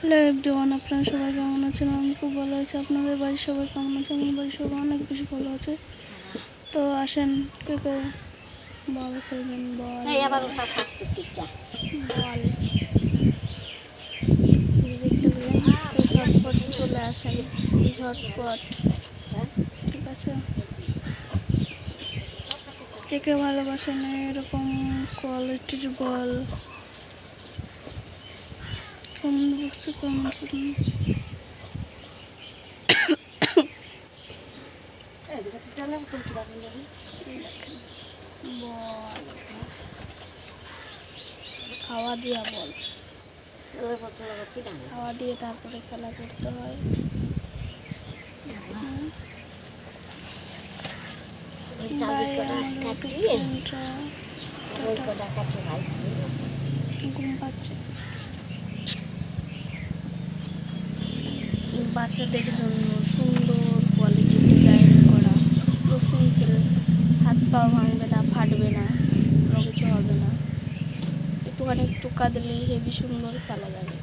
Hello everyone, আপনারা সবাই কেমন আছেন? আমি খুব ভালো আছি। আপনাদের বাড়ির সবাই কেমন আছে? আমার বাড়ির সবাই অনেক বেশি ভালো আছে। তো আসেন, কে কে বল খেলবেন? বল বল নিজে খেলবেন তো ঝটপট চলে আসেন, ঝটপট। ঠিক আছে, কে কে ভালোবাসেন এরকম কোয়ালিটির বল কমেন্ট বক্সে কমেন্ট করুন। বল খাওয়া দিয়া বল, খাওয়া দিয়ে তারপরে খেলা করতে হয়। ঘুম পাচ্ছে, বাচ্চাদের জন্য সুন্দর কোয়ালিটি ডিজাইন করা, পুরো সিম্পল, হাত পা ভাঙবে না, ফাটবে না, কোনো কিছু হবে না, একটুখানি টোকা দিলেই হেবি সুন্দর খেলা যাবে।